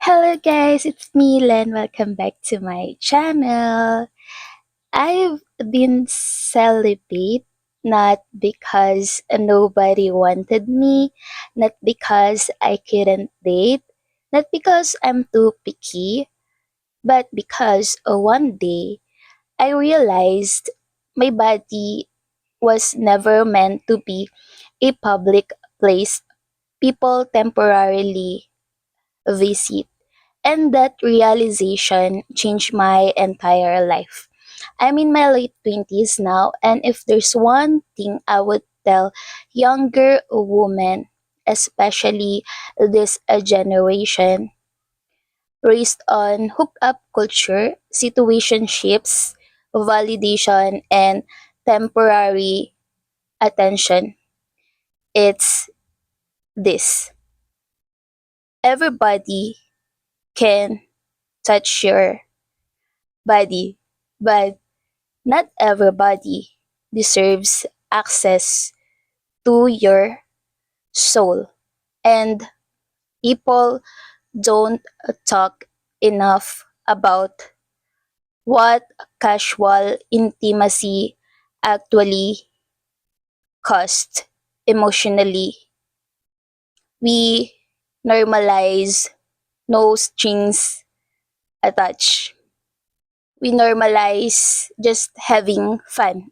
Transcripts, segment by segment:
Hello guys, it's me Len. Welcome back to my channel. I've been celibate not because nobody wanted me, not because I couldn't date, not because I'm too picky, but because one day I realized my body was never meant to be a public place people temporarily visit. And that realization changed my entire life. I'm in my late 20s now, and if there's one thing I would tell younger women, especially this generation raised on hookup culture, situationships, validation, and temporary attention, it's this. Everybody can touch your body, but not everybody deserves access to your soul. And people don't talk enough about what casual intimacy actually costs emotionally. We normalize no strings attached. We normalize just having fun.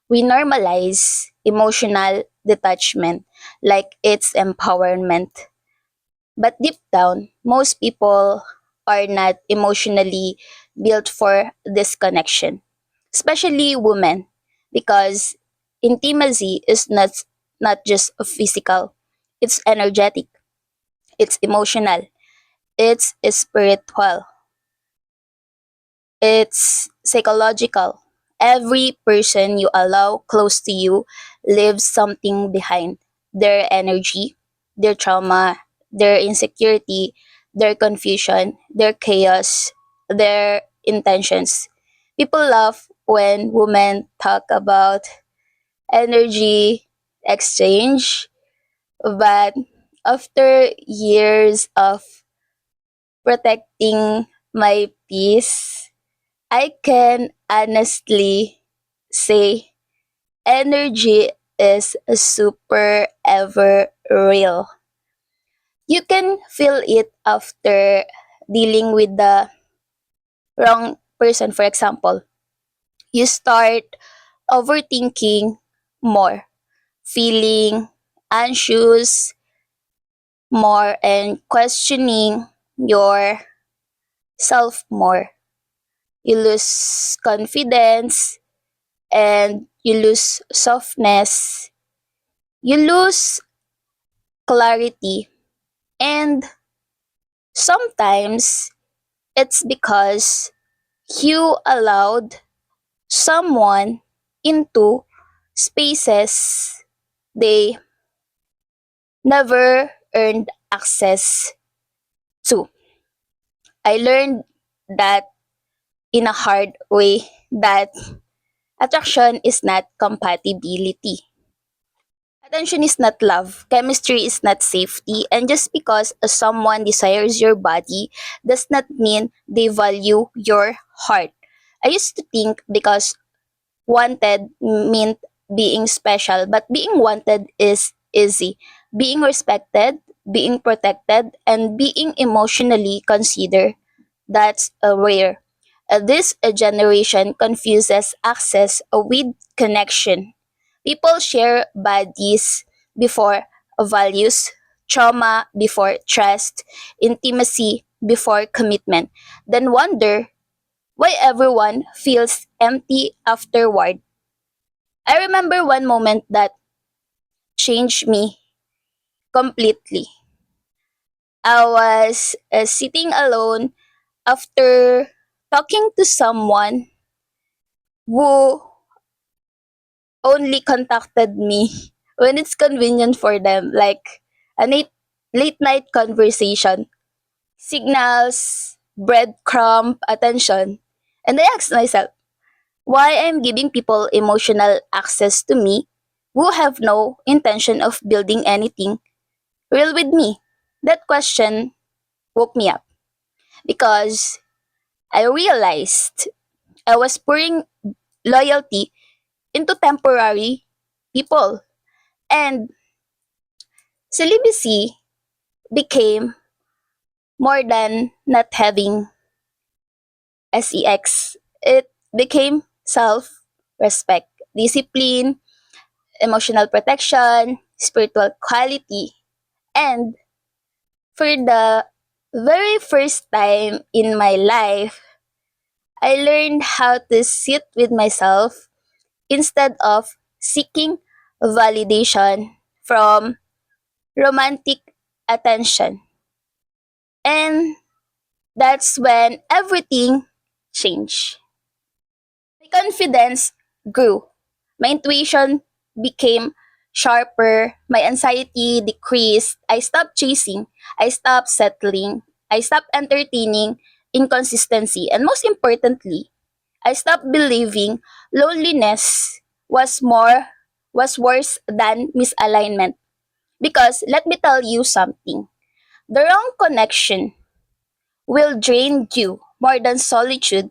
We normalize emotional detachment like it's empowerment. But deep down, most people are not emotionally built for this connection, especially women, because intimacy is not just physical, it's energetic, it's emotional, it's spiritual, it's psychological. Every person you allow close to you leaves something behind: their energy, their trauma, their insecurity, their confusion, their chaos, their intentions. People laugh when women talk about energy exchange, but after years of protecting my peace, I can honestly say energy is super ever real. You can feel it after dealing with the wrong person, for example. You start overthinking more, feeling anxious more, and questioning your self more. You lose confidence and you lose softness, you lose clarity, and sometimes it's because you allowed someone into spaces they never earned access to. I learned that in a hard way, that attraction is not compatibility. Attention is not love. Chemistry is not safety. And just because someone desires your body does not mean they value your heart. I used to think because wanted meant being special, but being wanted is easy. Being respected, being protected, and being emotionally considered, that's rare. This generation confuses access with connection. People share bodies before values, trauma before trust, intimacy before commitment, then wonder why everyone feels empty afterward. I remember one moment that changed me completely. I was sitting alone after talking to someone who only contacted me when it's convenient for them, like a late night conversation, signals, breadcrumb, attention. And I asked myself why I'm giving people emotional access to me who have no intention of building anything real with me. That question woke me up. because I realized I was pouring loyalty into temporary people. And celibacy became more than not having sex. It became self respect, discipline, emotional protection, spiritual quality. And for the very first time in my life, I learned how to sit with myself instead of seeking validation from romantic attention. And that's when everything changed. My confidence grew. My intuition became sharper. My anxiety decreased. I stopped chasing. I stopped settling. I stopped entertaining inconsistency. And most importantly, I stopped believing loneliness was worse than misalignment. Because let me tell you something. The wrong connection will drain you more than solitude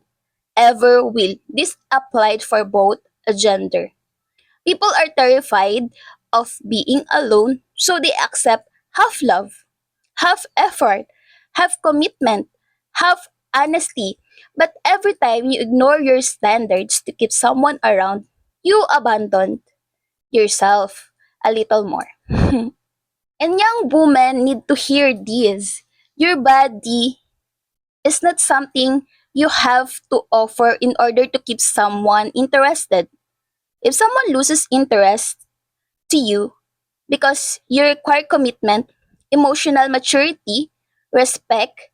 ever will. This applied for both gender. People are terrified of being alone, so they accept half love, half effort, half commitment, half honesty. But every time you ignore your standards to keep someone around, you abandon yourself a little more. And young women need to hear this. Your body is not something you have to offer in order to keep someone interested. If someone loses interest to you because you require commitment, emotional maturity, respect,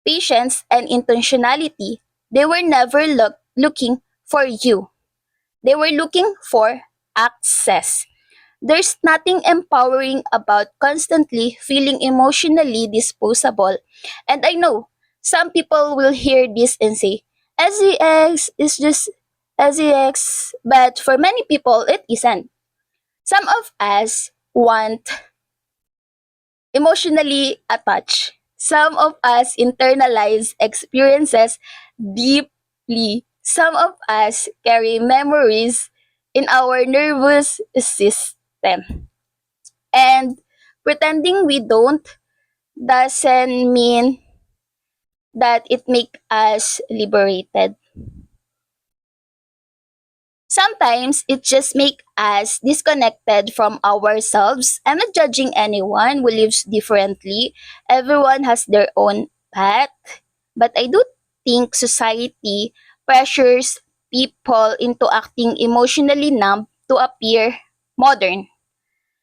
patience, and intentionality, they were never looking for you. They were looking for access. There's nothing empowering about constantly feeling emotionally disposable. And I know some people will hear this and say, SEX is just SEX, but for many people, it isn't. Some of us want emotionally attached. Some of us internalize experiences deeply. Some of us carry memories in our nervous system. And pretending we don't doesn't mean that it make us liberated. Sometimes it just make us disconnected from ourselves. I'm not judging anyone who lives differently. Everyone has their own path. But I do think society pressures people into acting emotionally numb to appear modern.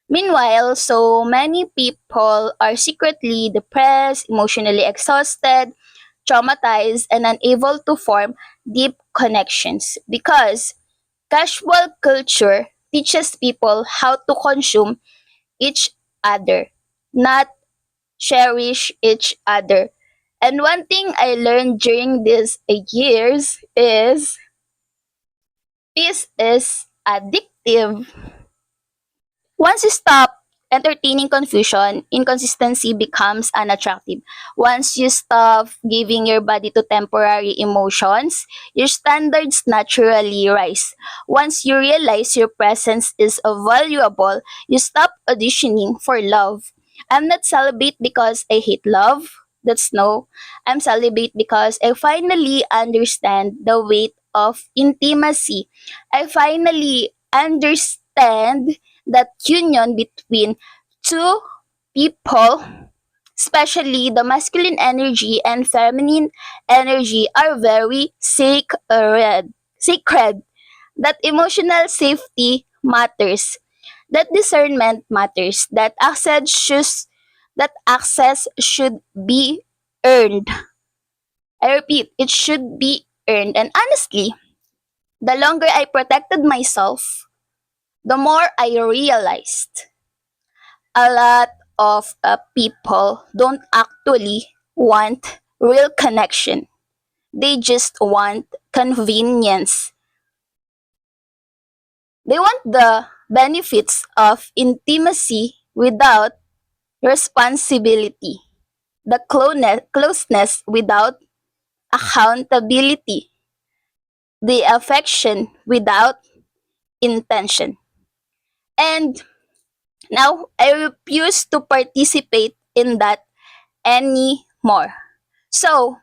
Meanwhile, so many people are secretly depressed, emotionally exhausted, traumatized, and unable to form deep connections because casual culture teaches people how to consume each other, not cherish each other. And one thing I learned during these years is peace is addictive. Once you stop entertaining confusion, inconsistency becomes unattractive. Once you stop giving your body to temporary emotions, your standards naturally rise. Once you realize your presence is valuable, you stop auditioning for love. I'm not celibate because I hate love. That's no. I'm celibate because I finally understand the weight of intimacy. I finally understand that union between two people, especially the masculine energy and feminine energy, are very sacred. Sacred. That emotional safety matters. That discernment matters. That access should be earned. I repeat, it should be earned. And honestly, the longer I protected myself, the more I realized a lot of people don't actually want real connection. They just want convenience. They want the benefits of intimacy without responsibility. the closeness without accountability, the affection without intention. And now I refuse to participate in that anymore. So,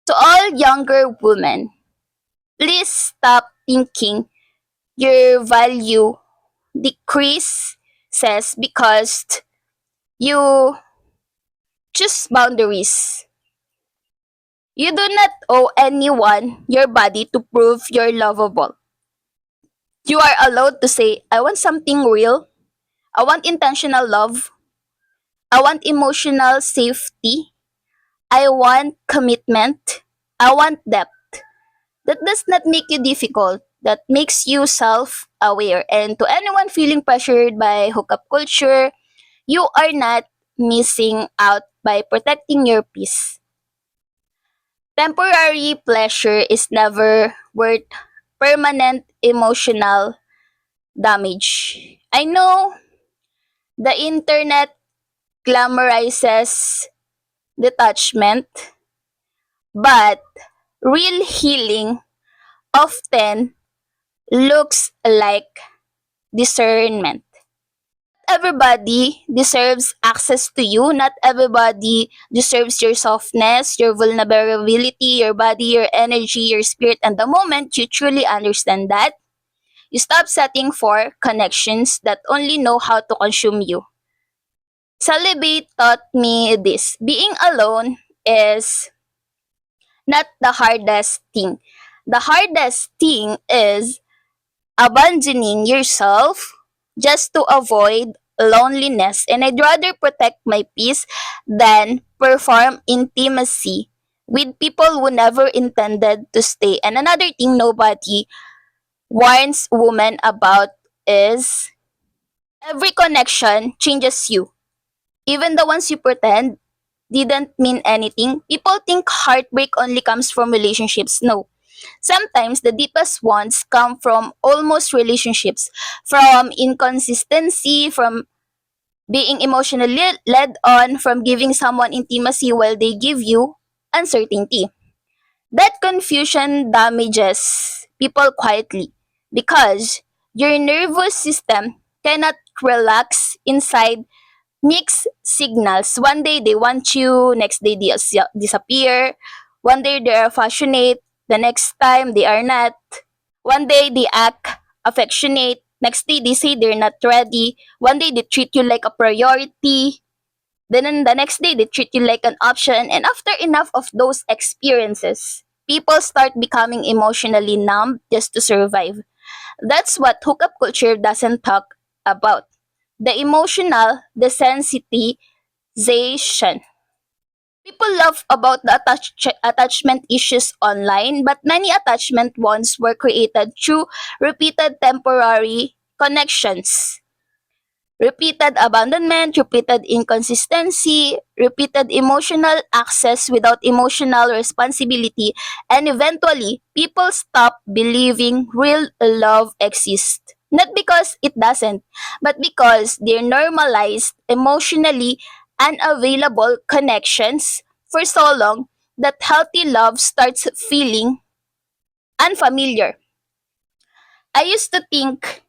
to all younger women, please stop thinking your value decreases because you choose boundaries. You do not owe anyone your body to prove you're lovable. You are allowed to say, I want something real. I want intentional love. I want emotional safety. I want commitment. I want depth. That does not make you difficult. That makes you self aware. And to anyone feeling pressured by hookup culture, you are not missing out by protecting your peace. Temporary pleasure is never worth permanent emotional damage. I know the internet glamorizes detachment, but real healing often looks like discernment. Everybody deserves access to you. Not everybody deserves your softness, your vulnerability, your body, your energy, your spirit. And the moment you truly understand that, you stop setting for connections that only know how to consume you. Celibate taught me this. Being alone is not the hardest thing. The hardest thing is abandoning yourself just to avoid loneliness. And I'd rather protect my peace than perform intimacy with people who never intended to stay. And another thing nobody warns women about is every connection changes you. Even the ones you pretend didn't mean anything. People think heartbreak only comes from relationships. No. Sometimes the deepest ones come from almost relationships, from inconsistency, from being emotionally led on, from giving someone intimacy while they give you uncertainty. That confusion damages people quietly because your nervous system cannot relax inside mixed signals. One day they want you, next day they disappear. One day they are affectionate, the next time they are not. One day they act affectionate, next day they say they're not ready. One day they treat you like a priority, then on the next day they treat you like an option. And after enough of those experiences, people start becoming emotionally numb just to survive. That's what hookup culture doesn't talk about. The emotional desensitization. People love about the attachment issues online, but many attachment bonds were created through repeated temporary connections. Repeated abandonment, repeated inconsistency, repeated emotional access without emotional responsibility, and eventually, people stop believing real love exists. Not because it doesn't, but because they normalized emotionally unavailable connections for so long that healthy love starts feeling unfamiliar. I used to think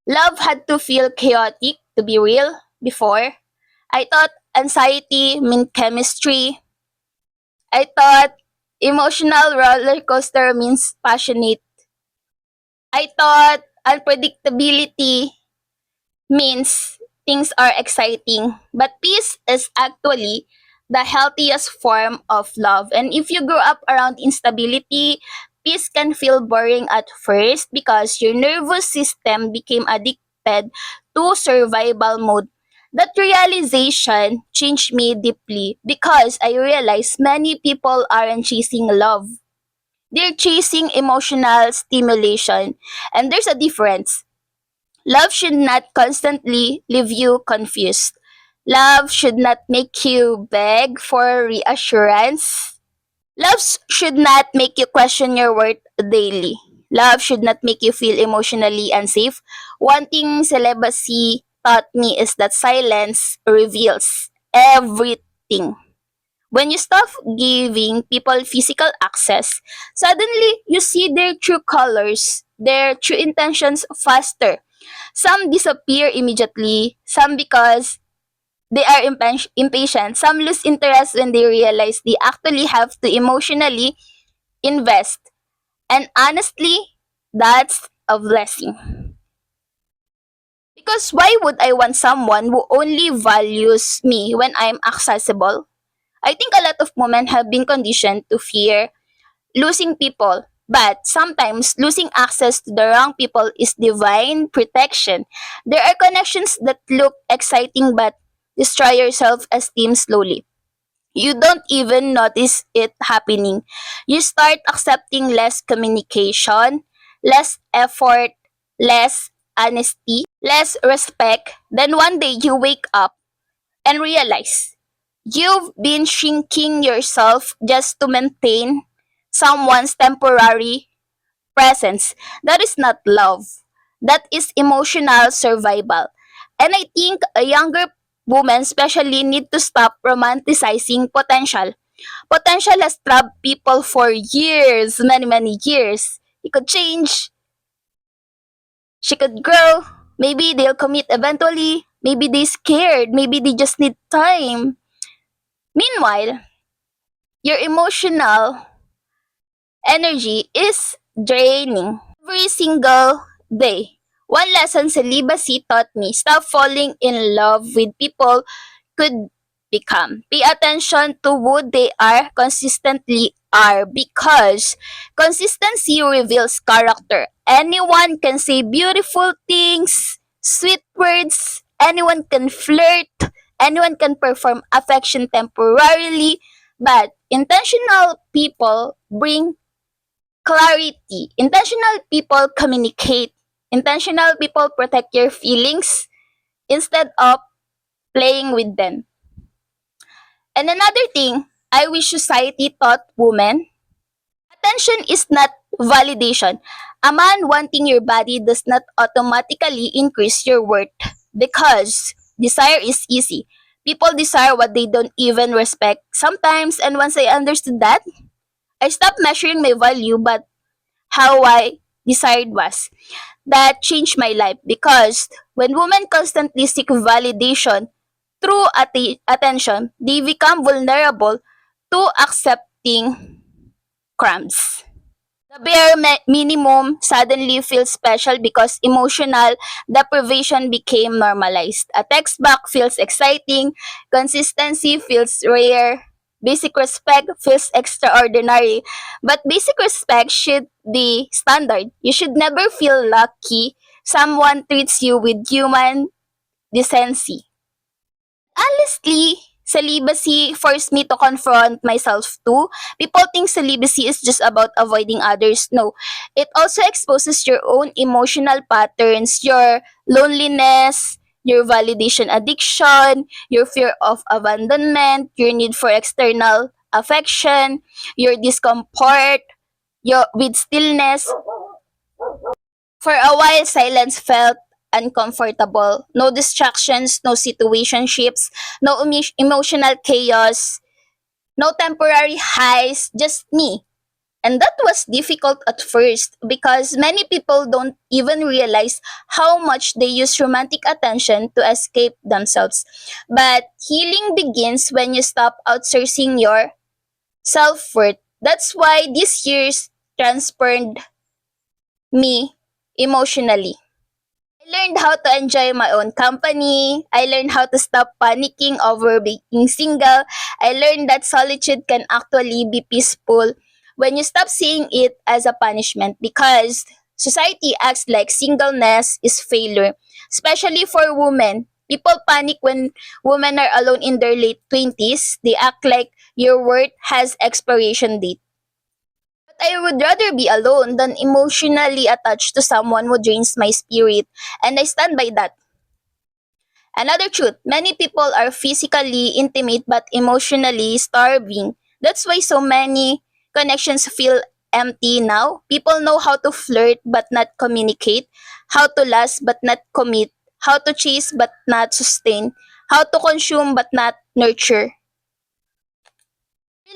love had to feel chaotic to be real before. I thought anxiety meant chemistry. I thought emotional roller coaster means passionate. I thought unpredictability means things are exciting. But peace is actually the healthiest form of love. And if you grow up around instability, peace can feel boring at first because your nervous system became addicted to survival mode. That realization changed me deeply because I realized many people aren't chasing love. They're chasing emotional stimulation. And there's a difference. Love should not constantly leave you confused. Love should not make you beg for reassurance. Should not make you question your worth daily. Love should not make you feel emotionally unsafe. One thing celibacy taught me is that silence reveals everything. thing. When you stop giving people physical access, suddenly you see their true colors, their true intentions faster. Some disappear immediately, some because they are impatient, some lose interest when they realize they actually have to emotionally invest. And honestly, that's a blessing. Because why would I want someone who only values me when I'm accessible? I think a lot of women have been conditioned to fear losing people, but sometimes losing access to the wrong people is divine protection. There are connections that look exciting but destroy your self esteem slowly. You don't even notice it happening. You start accepting less communication, less effort, less honesty, less respect. Then one day you wake up and realize you've been shrinking yourself just to maintain someone's temporary presence. That is not love. That is emotional survival. And I think a younger women especially need to stop romanticizing potential. Potential has trapped people for years, many, many years. It could change. She could grow. Maybe they'll commit eventually. Maybe they're scared. Maybe they just need time. Meanwhile, your emotional energy is draining every single day. One lesson celibacy taught me, stop falling in love with people could become. Pay attention to who they are consistently are because consistency reveals character. Anyone can say beautiful things, sweet words, anyone can flirt, anyone can perform affection temporarily, but intentional people bring clarity. Intentional people communicate. Intentional people protect your feelings instead of playing with them. And another thing, I wish society taught women, attention is not validation. A man wanting your body does not automatically increase your worth because desire is easy. People desire what they don't even respect sometimes, and once I understood that, I stopped measuring my value but how I desired was. That changed my life because when women constantly seek validation through attention, they become vulnerable to accepting crumbs. The bare minimum suddenly feels special because emotional deprivation became normalized. A text back feels exciting, consistency feels rare, basic respect feels extraordinary. But basic respect should be standard. You should never feel lucky someone treats you with human decency. Honestly, celibacy forced me to confront myself too. People think celibacy is just about avoiding others. No, it also exposes your own emotional patterns, your loneliness, your validation addiction, your fear of abandonment, your need for external affection, your discomfort, your with stillness. For a while, silence felt uncomfortable. No distractions, no situationships, no emotional chaos, no temporary highs, just me. And that was difficult at first because many people don't even realize how much they use romantic attention to escape themselves. But healing begins when you stop outsourcing your self worth. That's why these years transformed me emotionally. I learned how to enjoy my own company. I learned how to stop panicking over being single. I learned that solitude can actually be peaceful when you stop seeing it as a punishment because society acts like singleness is failure, especially for women. People panic when women are alone in their late 20s. They act like your worth has expiration date. But I would rather be alone than emotionally attached to someone who drains my spirit, and I stand by that. Another truth, many people are physically intimate but emotionally starving. That's why so many connections feel empty now. People know how to flirt but not communicate, how to last but not commit, how to chase but not sustain, how to consume but not nurture.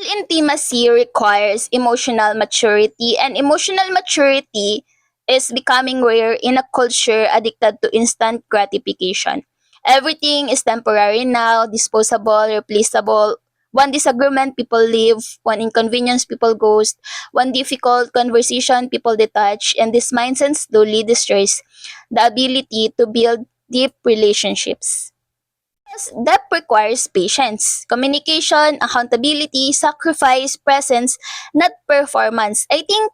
Intimacy requires emotional maturity, and emotional maturity is becoming rare in a culture addicted to instant gratification. Everything is temporary now, disposable, replaceable. One disagreement, people leave. One inconvenience, people ghost. One difficult conversation, people detach. And this mindset slowly destroys the ability to build deep relationships. Yes, depth requires patience, communication, accountability, sacrifice, presence, not performance. I think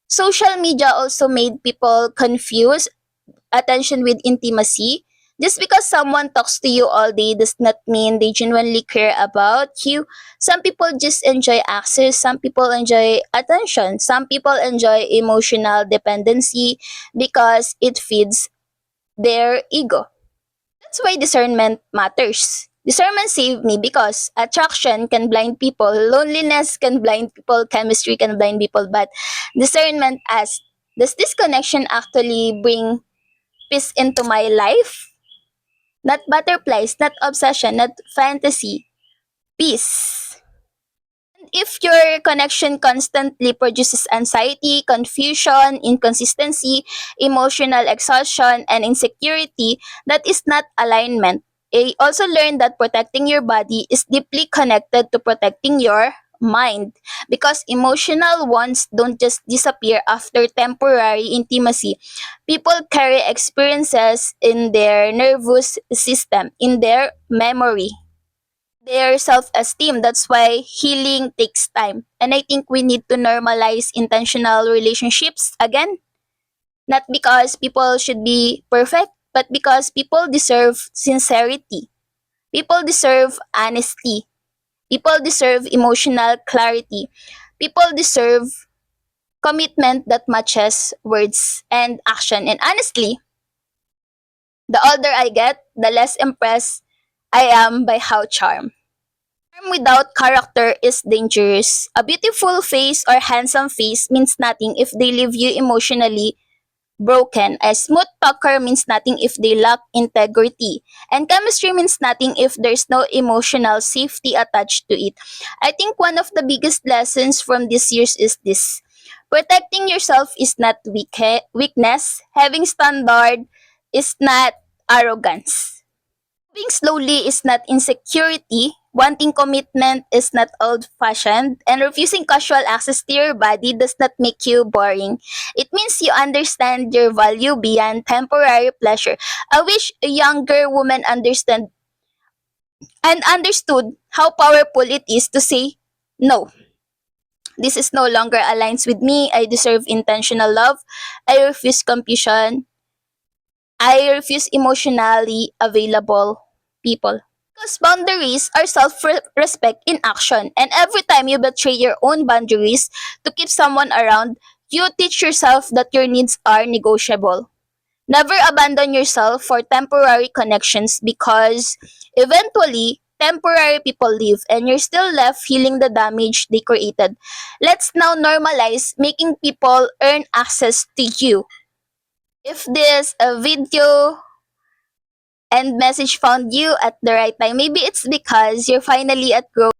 social media also made people confuse attention with intimacy. Just because someone talks to you all day does not mean they genuinely care about you. Some people just enjoy access, some people enjoy attention, some people enjoy emotional dependency because it feeds their ego. That's why discernment matters. Discernment saved me because attraction can blind people, loneliness can blind people, chemistry can blind people, but discernment asks, does this connection actually bring peace into my life? Not butterflies, not obsession, not fantasy. Peace. If your connection constantly produces anxiety, confusion, inconsistency, emotional exhaustion, and insecurity, that is not alignment. I also learned that protecting your body is deeply connected to protecting your mind because emotional wounds don't just disappear after temporary intimacy. People carry experiences in their nervous system, in their memory, their self-esteem. That's why healing takes time. And I think we need to normalize intentional relationships again, not because people should be perfect, but because people deserve sincerity. People deserve honesty. People deserve emotional clarity. People deserve commitment that matches words and action. And honestly, the older I get, the less impressed I am by how charm. Charm without character is dangerous. A beautiful face or handsome face means nothing if they leave you emotionally broken. A smooth talker means nothing if they lack integrity. And chemistry means nothing if there's no emotional safety attached to it. I think one of the biggest lessons from this years is this. Protecting yourself is not weakness. Having standard is not arrogance. Moving slowly is not insecurity. Wanting commitment is not old fashioned. And refusing casual access to your body does not make you boring. It means you understand your value beyond temporary pleasure. I wish a younger woman understood how powerful it is to say no. This is no longer aligns with me. I deserve intentional love. I refuse confusion. I refuse emotionally available people. Because boundaries are self-respect in action, and every time you betray your own boundaries to keep someone around, you teach yourself that your needs are negotiable. Never abandon yourself for temporary connections because eventually, temporary people leave and you're still left feeling the damage they created. Let's now normalize making people earn access to you. If this video and message found you at the right time, maybe it's because you're finally at growth